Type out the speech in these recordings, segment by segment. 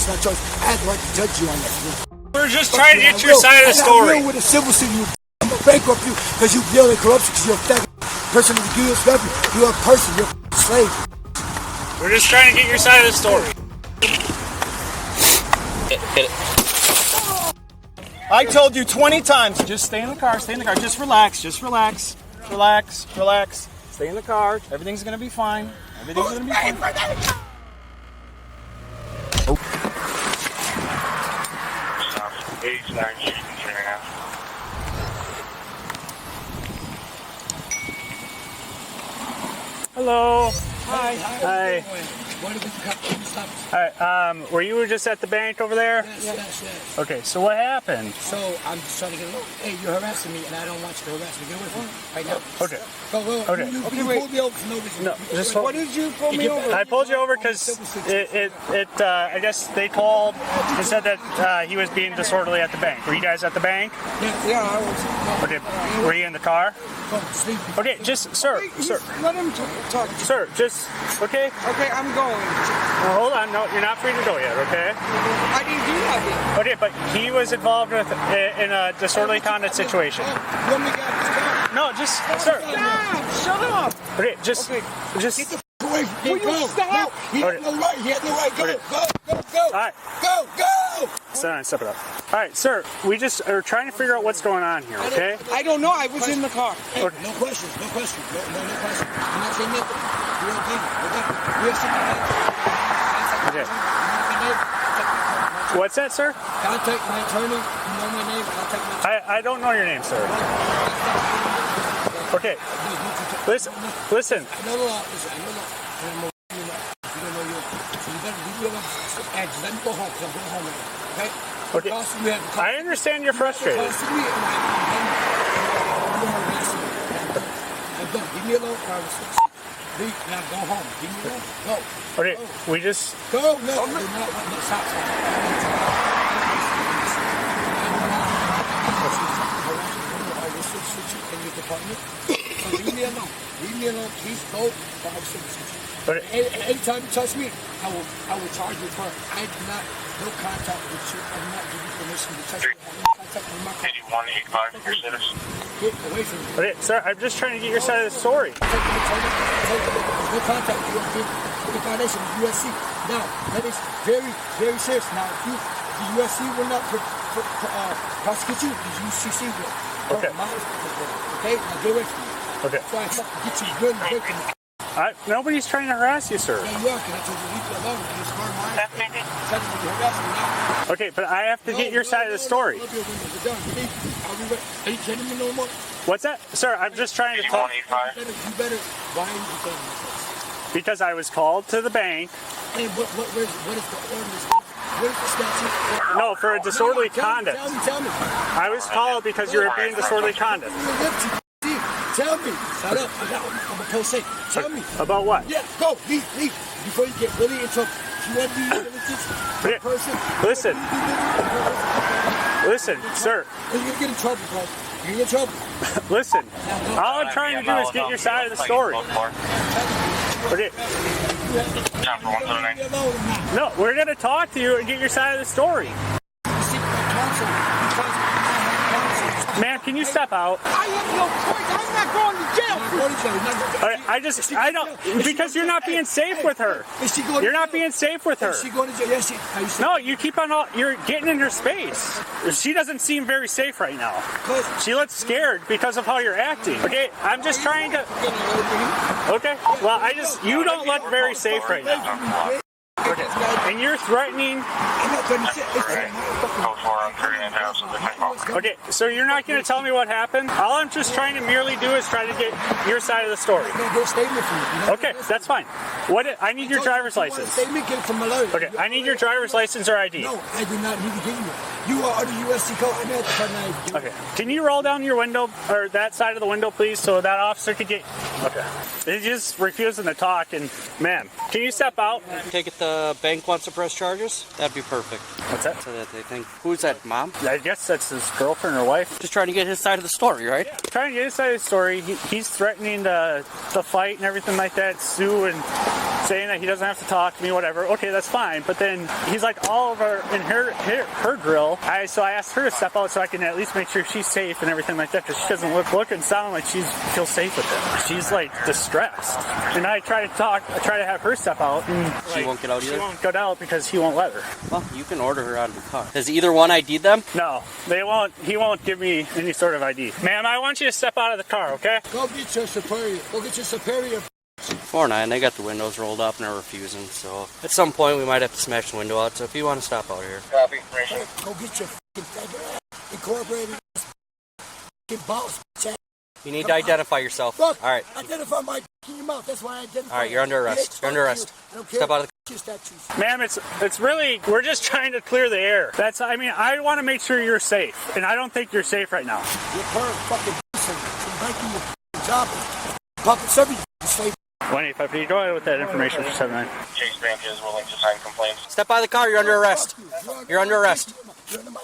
It's not choice. I have the right to judge you on that. We're just trying to get your side of the story. With a civil suit, I'm gonna bankrupt you because you deal in corruption. Because you're a faggot person of the U.S. government. You're a person. You're a slave. We're just trying to get your side of the story. Hit it. I told you 20 times. Just stay in the car. Stay in the car. Just relax. Just relax. Relax. Relax. Stay in the car. Everything's gonna be fine. Everything's gonna be fine. Oh. Hello. Hi. Hi. Why did we stop? Hi. Were you just at the bank over there? Yes. Okay. So what happened? So I'm just trying to get along. Hey, you're harassing me, and I don't want you to harass me. Get away from me right now. Okay. Go. Okay. You pulled me over for no reason. No, just hold. What did you pull me over? I pulled you over because I guess they called and said that he was being disorderly at the bank. Were you guys at the bank? Yeah, I was. Okay. Were you in the car? Okay, just, sir. Let him talk. Sir, just, okay? Okay, I'm going. Well, hold on. No, you're not free to go yet, okay? I didn't do nothing. Okay, but he was involved in a disorderly conduct situation. No, just, sir. Stop! Shut up! Okay, just. Away. Will you stop? He had no right. Go. All right. Go. Step it up. All right, sir. We just are trying to figure out what's going on here, okay? I don't know. I was in the car. Hey, no questions. No question. I'm not saying nothing. You're okay. We're Okay. What's that, sir? Contact my attorney. You know my name. I don't know your name, sir. Okay. Listen. I know the law. Listen. You don't know your. So you better leave me alone. And let me go home. Because I'm going home now. Okay? Okay. I understand you're frustrated. I'm done. Leave me alone. Leave. Now go home. Leave me alone. Go. Okay. We just. Go. No. Stop. In your department. So leave me alone. Please go. But anytime you touch me, I will charge you for it. I do not no contact with you. I do not give you permission to touch me. I have no contact with my car. 8185, your status. Get away from me. Okay, sir, I'm just trying to get your side of the story. No contact. You are in the violation of USC. Now, that is very, very serious. Now, if the USC will not prosecute you, the UCC will. Okay. Okay? Now get away from me. Okay. So I have to get you good and away from me. Nobody's trying to harass you, sir. Yeah, you are, because I told you to leave me alone. It's hard mine. Okay, but I have to get your side of the story. Are you kidding me no more? What's that? Sir, I'm just trying to talk. You better. Why are you telling me this? Because I was called to the bank. Hey, what is the ordinance? What is the statute? No, for a disorderly conduct. Tell me. I was called because you were being disorderly conduct. Tell me. Shut up. I'm a pro-say. Tell me. About what? Yeah, go. Leave. Before you get really in trouble. You want to be a person? Listen, sir. You're going to get in trouble, bro. You're in trouble. Listen. All I'm trying to do is get your side of the story. Okay. No, we're going to talk to you and get your side of the story. Ma'am, can you step out? I have no choice. I'm not going to jail. I don't, because you're not being safe with her. You're not being safe with her. Is she going to jail? Yes, no, you keep on, you're getting in her space. She doesn't seem very safe right now. She looks scared because of how you're acting. Okay, I'm just trying to. Okay, well, you don't look very safe right now. Okay. And you're threatening. Okay, so you're not going to tell me what happened? All I'm just trying to merely do is try to get your side of the story. Okay, that's fine. I need your driver's license. Okay, I need your driver's license or ID. No, I do not need to give you one. You are under USC code. I know what the Okay, can you roll down your window, or that side of the window, please, so that officer could get. Okay. He's just refusing to talk, and ma'am, can you step out? Take it the bank wants to press charges? That'd be perfect. What's that? So that they think, who's that, mom? I guess that's his girlfriend or wife. Just trying to get his side of the story, right? Trying to get his side of the story. He's threatening the fight and everything like that, sue and saying that he doesn't have to talk to me, whatever. Okay, that's fine. But then he's like all over in her grill. So I asked her to step out so I can at least make sure she's safe and everything like that, because she doesn't look and sound like she feels safe with him. She's like distressed. And I try to have her step out. And, She won't get out either? She won't get out because he won't let her. Well, you can order her out of the car. Has either one ID'd them? No, they won't. He won't give me any sort of ID. Ma'am, I want you to step out of the car, okay? Go get your superior. Go get your superior. 4-9, they got the windows rolled up and they're refusing, so at some point we might have to smash the window out, so if you want to stop out here. Copy. Go get your incorporated boss. You need to identify yourself. Look, all right. Identify my in your mouth. That's why I identify. All right, you're under arrest. You're under arrest. Step out of the Ma'am, it's really, we're just trying to clear the air. I want to make sure you're safe, and I don't think you're safe right now. You're fucking breaking your job. Public service slave. 185, go ahead with that information for 79. Chase Bank is willing to sign complaints. Step out of the car, you're under arrest. You're under arrest.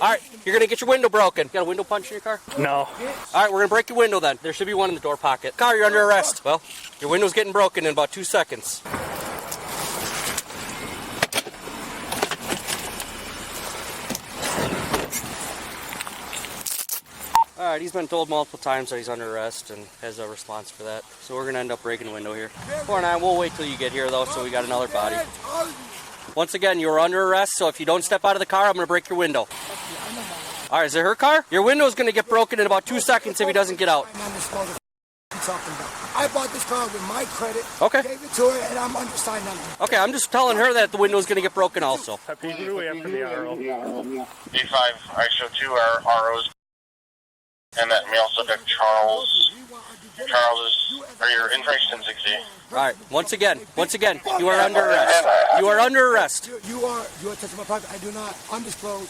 All right, you're going to get your window broken. You got a window punch in your car? No. All right, we're going to break your window then. There should be one in the door pocket. Car, you're under arrest. Well, your window's getting broken in about 2 seconds. All right, he's been told multiple times that he's under arrest and has a response for that. So we're going to end up breaking the window here. 4-9, we'll wait till you get here though, so we got another body. Once again, you're under arrest, so if you don't step out of the car, I'm going to break your window. All right, is it her car? Your window is going to get broken in about 2 seconds if he doesn't get out. I bought this car with my credit. Okay. Gave it to her, and I'm undersigned on it. Okay, I'm just telling her that the window is going to get broken also. Who do we have for the RO? D5, I show 2 ROs. And that we also got Charles. Are your information 60? All right, once again, you are under arrest. You are under arrest. You are touching my property. I do not undisclose.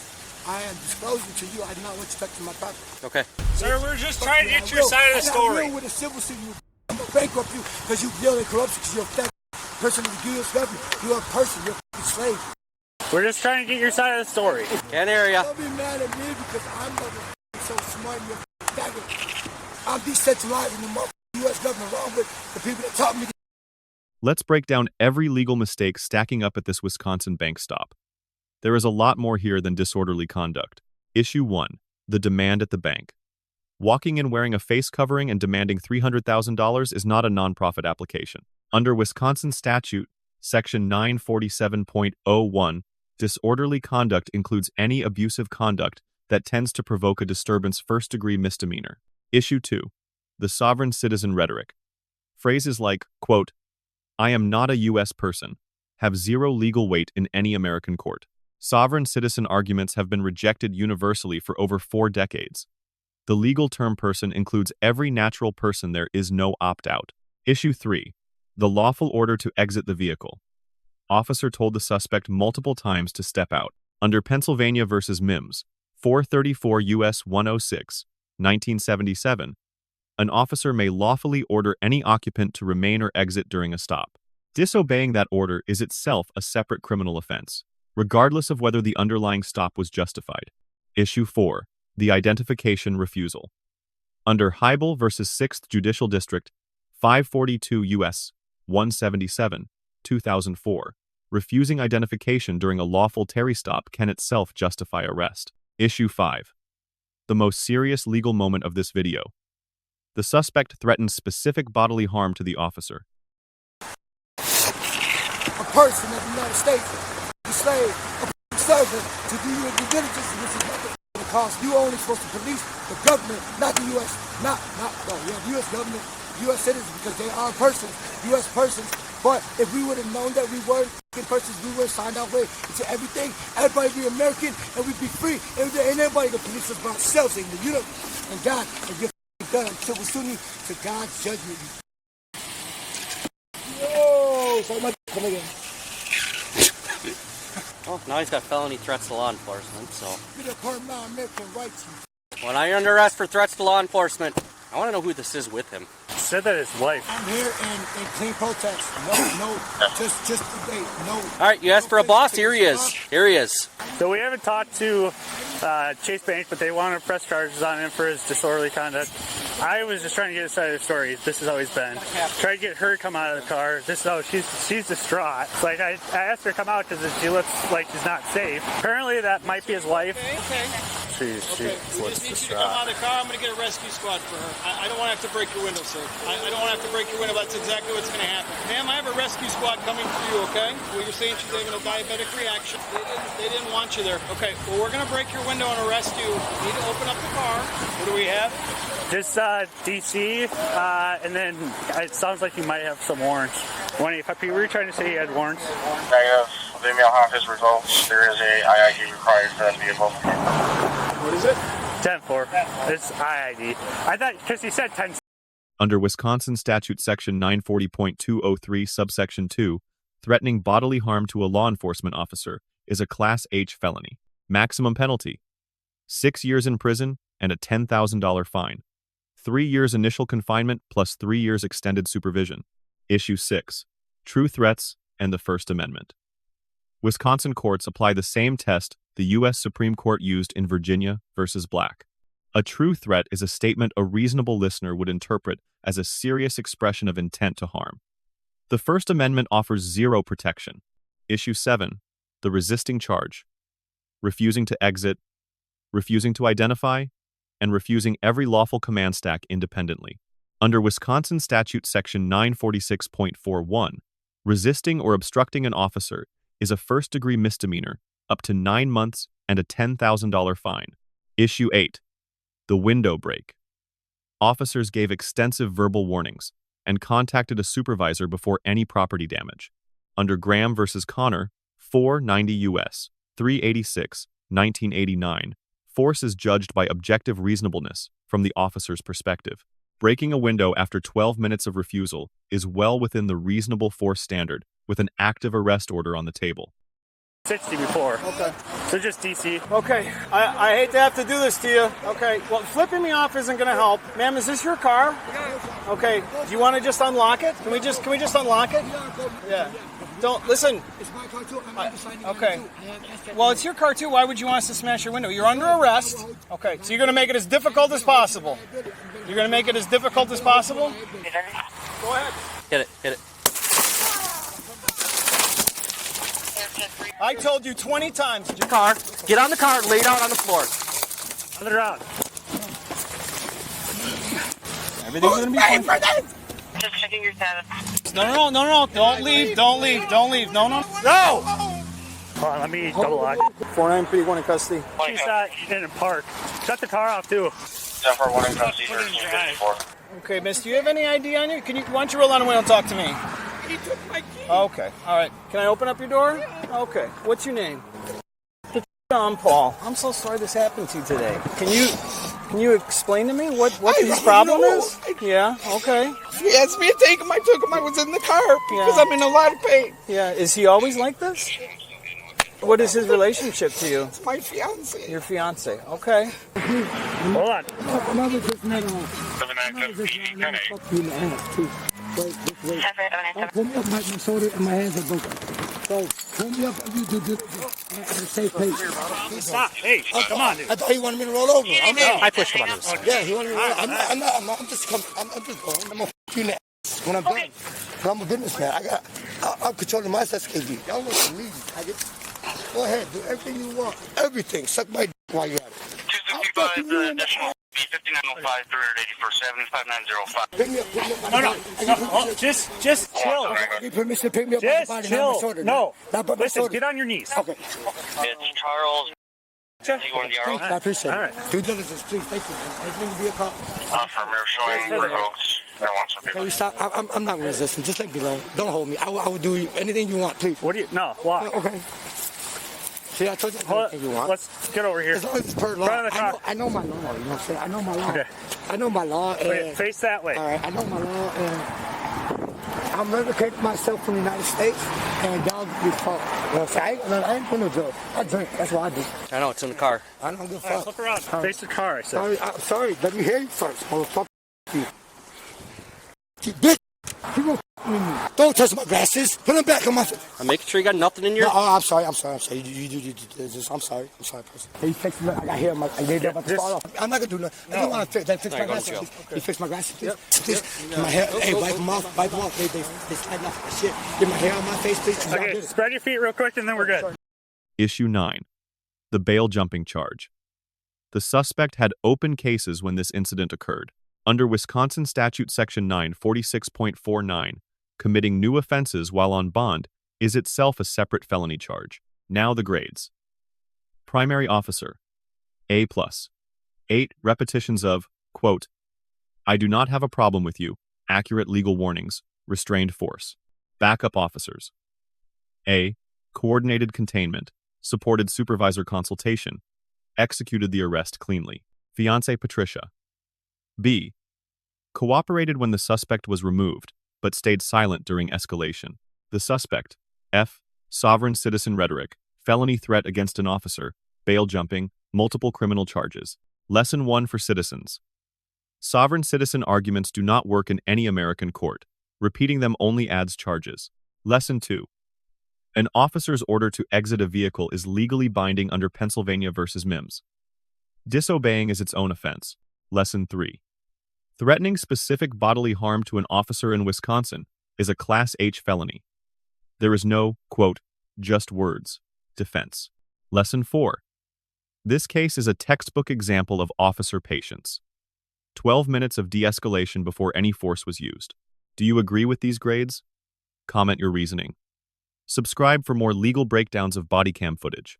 I am disclosing to you. I do not want you touching my property. Okay. Sir, we're just trying to get your side of the story. I'm with a civil suit. I'm going to bankrupt you because you deal in corruption, because you're a fat person of the U.S. government. You're a person. You're a slave. We're just trying to get your side of the story. Can't hear ya. Don't be mad at me because I'm so smart and you're I'm decentralizing the U.S. government along with the people that taught me. Let's break down every legal mistake stacking up at this Wisconsin bank stop. There is a lot more here than disorderly conduct. Issue 1. The demand at the bank. Walking in wearing a face covering and demanding $300,000 is not a nonprofit application. Under Wisconsin statute, section 947.01, disorderly conduct includes any abusive conduct that tends to provoke a disturbance first-degree misdemeanor. Issue 2. The sovereign citizen rhetoric. Phrases like, quote, I am not a U.S. person, have zero legal weight in any American court. Sovereign citizen arguments have been rejected universally for over 4 decades. The legal term person includes every natural person. There is no opt-out. Issue 3. The lawful order to exit the vehicle. Officer told the suspect multiple times to step out. Under Pennsylvania v. Mims, 434 U.S. 106, 1977, an officer may lawfully order any occupant to remain or exit during a stop. Disobeying that order is itself a separate criminal offense, regardless of whether the underlying stop was justified. Issue 4. The identification refusal. Under Heibel v. 6th Judicial District, 542 U.S. 177, 2004, refusing identification during a lawful Terry stop can itself justify arrest. Issue 5. The most serious legal moment of this video. The suspect threatens specific bodily harm to the officer. A person of the United States, a slave, a servant, to do your due diligence, which is nothing to cost. You only supposed to police the government, not the U.S. No, the U.S. government, U.S. citizens, because they are persons, U.S. persons. But if we would have known that we were persons, we would have signed our way into everything. Everybody be American, and we'd be free. And ain't everybody to police us by ourselves. And God, and you're done until we're soon to God's judgment. Whoa! So much. Come again. Well, now he's got felony threats to law enforcement, so. You're the part of my American rights. When I'm under arrest for threats to law enforcement, I want to know who this is with him. said that his wife. I'm here in clean protest. No, just today. No. All right, you asked for a boss. Here he is. Here he is. So we haven't talked to Chase Bank, but they want to press charges on him for his disorderly conduct. I was just trying to get his side of the story. This is how he's been. Tried to get her to come out of the car. This is how she's distraught. Like I asked her to come out because she looks like she's not safe. Apparently that might be his wife. Okay. She looks Need you to come out distraught. of the car. I'm going to get a rescue squad for her. I don't want to have to break your window, sir. I don't want to have to break your window. That's exactly what's going to happen. Ma'am, I have a rescue squad coming for you, okay? Well, you're saying she's having a diabetic reaction. They didn't want you there. Okay, well, we're going to break your window and arrest you. You need to open up the car. What do we have? Just DC, and then it sounds like you might have some warrants. When we were trying to say he had warrants. Negative. The email have his results. There is a IID required for that vehicle. What is it? 10-4. It's IID. I thought, because he said 10. Under Wisconsin Statute Section 940.203, subsection 2, threatening bodily harm to a law enforcement officer is a Class H felony. Maximum penalty: 6 years in prison and a $10,000 fine. 3 years initial confinement plus 3 years extended supervision. Issue 6. True threats and the First Amendment. Wisconsin courts apply the same test the U.S. Supreme Court used in Virginia versus Black. A true threat is a statement a reasonable listener would interpret as a serious expression of intent to harm. The First Amendment offers zero protection. Issue 7. The resisting charge: refusing to exit, refusing to identify, and refusing every lawful command stack independently. Under Wisconsin Statute Section 946.41, resisting or obstructing an officer is a first-degree misdemeanor, up to 9 months and a $10,000 fine. Issue 8. The window break. Officers gave extensive verbal warnings and contacted a supervisor before any property damage. Under Graham versus Connor, 490 U.S. 386, 1989, force is judged by objective reasonableness from the officer's perspective. Breaking a window after 12 minutes of refusal is well within the reasonable force standard with an active arrest order on the table. 60 before. Okay. So just DC. Okay, I hate to have to do this to you. Okay, well, flipping me off isn't going to help. Ma'am, is this your car? Okay, do you want to just unlock it? Can we just unlock it? Yeah. Don't, listen. It's my car too. I'm deciding Okay. what to do. Well, it's your car too. Why would you want us to smash your window? You're under arrest. Okay, so you're going to make it as difficult as possible. You're going to make it as difficult as possible? Go ahead. Hit it. Hit it. I told you 20 times. Your car. Get on the car and lay it out on the floor. On the ground. Everything's going to be fine. Just checking your status. No. Don't leave. No. No! Hold on, let me double lock. 4931 in custody. She's not in a park. Shut the car off, too. 1041 in custody, 1354. Okay, miss, do you have any ID on you? Why don't you roll down the window and talk to me? He took my key. Okay, all right. Can I open up your door? Okay. What's your name? I'm Paul. I'm so sorry this happened to you today. Can you explain to me what his problem is? Yeah, okay. He asked me to take him. I took him. I was in the car because I'm in a lot of pain. Yeah, is he always like this? What is his relationship to you? It's my fiance. Your fiance, okay. Hold on. Another just met on. 796 Wait. Pull me up, my shoulder and my hands are broken. So, pull me up and you do this at a safe pace. Stop. Hey, come on, dude. I thought he wanted me to roll over. I pushed him on this. Yeah, he wanted me to roll over. I'm not. I'm just going. I'm gonna f you in the ass when I'm done. But I'm a businessman. I'm controlling my SKD. Y'all want to leave. Go ahead, do everything you want. Everything. Suck my d while you're at it. 255, decimal B5905, 384, 75905. Pick me up. No. Just chill. I need permission to pick me up by the body, Just not my chill. shoulder. No. Not by my Listen, shoulder. get on your knees. Okay. It's Charles. You want the arrow? I appreciate it. All right. Due diligence, please. Thank you. Anything to be a cop. Affirmative showing results. I want some Can people. you stop? I'm not resisting. Just let me alone. Don't hold me. I will do anything you want, please. What do you? No, walk. Okay. See, I told you Hold anything you on. want. Let's get over here. As long as it's per law. Front of the car. I know my law. You know what I'm saying? I know my law. Okay. I know my law. Wait, And, face that way. all right. I know my law. And I'm relocating myself from the United States. And y'all be fucked. You know what I'm saying? I ain't doing no drugs. I drink. That's what I do. I know, it's in the car. I don't give a All right, fuck. flip around. Face the car, I said. Sorry. I'm sorry. Let me hear you first. Motherfucker. You. bitch. Don't touch my glasses. Put them back on my face. I'm making sure you got nothing in your... No, I'm sorry. I'm sorry. I'm sorry, person. He fixed me. I got hair. They about to fall off. I'm not gonna do nothing. I don't want to fix my glasses. Please. He fixed my glasses, please. Please. Get my hair. Hey, wipe them off. Wipe them off. They slide off my shit. Get my hair on my face, please. Okay, spread your feet real quick and then we're good. Issue 9. The bail jumping charge. The suspect had open cases when this incident occurred. Under Wisconsin Statute Section 946.49, committing new offenses while on bond is itself a separate felony charge. Now the grades. Primary officer, A+. 8 repetitions of, quote, I do not have a problem with you, accurate legal warnings, restrained force. Backup officers, A. Coordinated containment, supported supervisor consultation, executed the arrest cleanly. Fiancée Patricia. B. Cooperated when the suspect was removed, but stayed silent during escalation. The suspect, F. Sovereign citizen rhetoric, felony threat against an officer, bail jumping, multiple criminal charges. Lesson 1 for citizens. Sovereign citizen arguments do not work in any American court. Repeating them only adds charges. Lesson 2. An officer's order to exit a vehicle is legally binding under Pennsylvania v. Mims. Disobeying is its own offense. Lesson 3. Threatening specific bodily harm to an officer in Wisconsin is a Class H felony. There is no, quote, just words, defense. Lesson 4. This case is a textbook example of officer patience. 12 minutes of de-escalation before any force was used. Do you agree with these grades? Comment your reasoning. Subscribe for more legal breakdowns of Bodycam footage.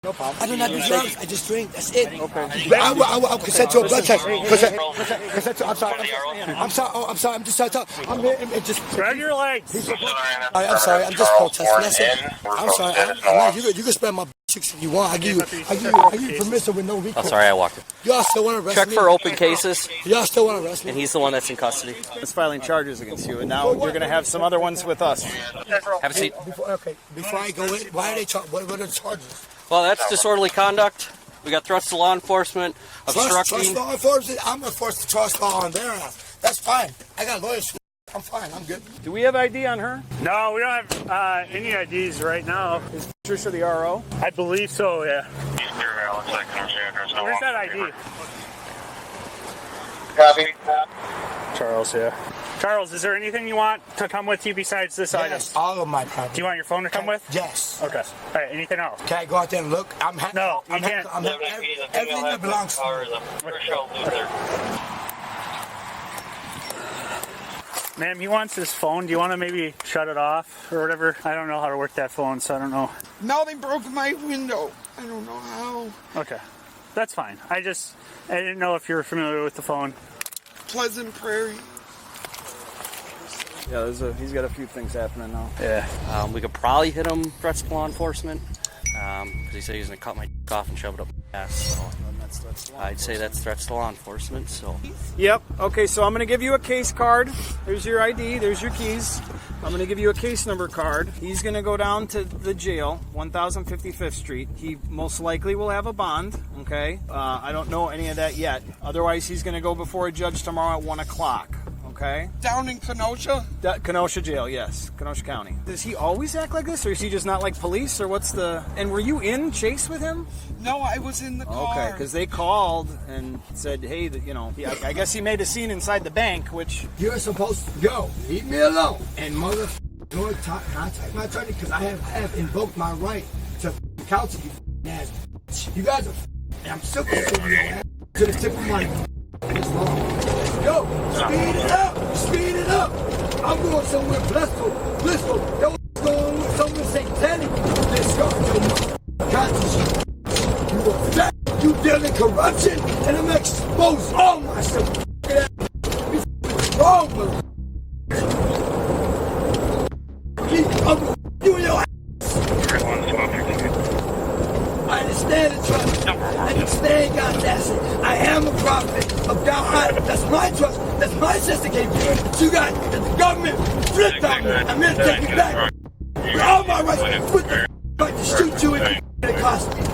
No problem. I do not do drugs. I just drink. That's it. Okay. I'll consent to a blood test. Consent to. I'm sorry. I'm sorry. Oh, I'm sorry. I'm just trying to talk. I'm here and just. Spread your legs. I'm sorry. I'm just protesting. That's it. I'm sorry. You can spread my chicks if you want. I give you permission with no recourse. Oh, sorry, I walked it. Y'all still want to arrest me? Check for open cases. Y'all still want to arrest me? And he's the one that's in custody. It's filing charges against you, and now you're going to have some other ones with us. Have a seat. Before I go in, why are they what are the charges? Well, that's disorderly conduct. We got threats to law enforcement, obstructing. Trust law enforcement? I'm going to force the trust law on their ass. That's fine. I got lawyers. I'm fine. I'm good. Do we have ID on her? No, we don't have any IDs right now. Is Patricia the RO? I believe so, yeah. Where's that ID? Copy. Charles, yeah. Charles, is there anything you want to come with you besides this item? Yes, all of my property. Do you want your phone to come with? Yes. Okay. All right, anything else? Can I go out there and look? No, you can't. Everything that belongs to me. Ma'am, he wants his phone. Do you want to maybe shut it off or whatever? I don't know how to work that phone, so I don't know. Now they broke my window. I don't know how. Okay. That's fine. I didn't know if you were familiar with the phone. Pleasant Prairie. Yeah, he's got a few things happening now. Yeah. We could probably hit him threats to law enforcement. Because he said he was going to cut my off and shove it up my ass. So I'd say that's threats to law enforcement. So. Yep. Okay, so I'm going to give you a case card. There's your ID. There's your keys. I'm going to give you a case number card. He's going to go down to the jail, 1055th Street. He most likely will have a bond, okay? I don't know any of that yet. Otherwise, he's going to go before a judge tomorrow at 1 o'clock. Okay. Down in Kenosha? Kenosha jail, yes. Kenosha County. Does he always act like this, or is he just not like police, or what's the... And were you in Chase with him? No, I was in the car. Okay, because they called and said, hey, I guess he made a scene inside the bank, which... You're supposed to go. Leave me alone. And don't contact my attorney, because I have invoked my right to counsel you, ass. You guys are... And I'm still considering your ass to the tip of my... Yo, speed it up! Speed it up! I'm going somewhere blissful. Yo, going somewhere satanic. Let's go. You are fat. You deal in corruption, and I'm exposed all myself. Wrong, mother. You and your ass. I understand the trust. I understand God's asset. I am a prophet of God. That's my trust. That's my sister came here. You got the government flipped on me. I'm here to take it back. With all my rights, with the right to shoot you in the costume.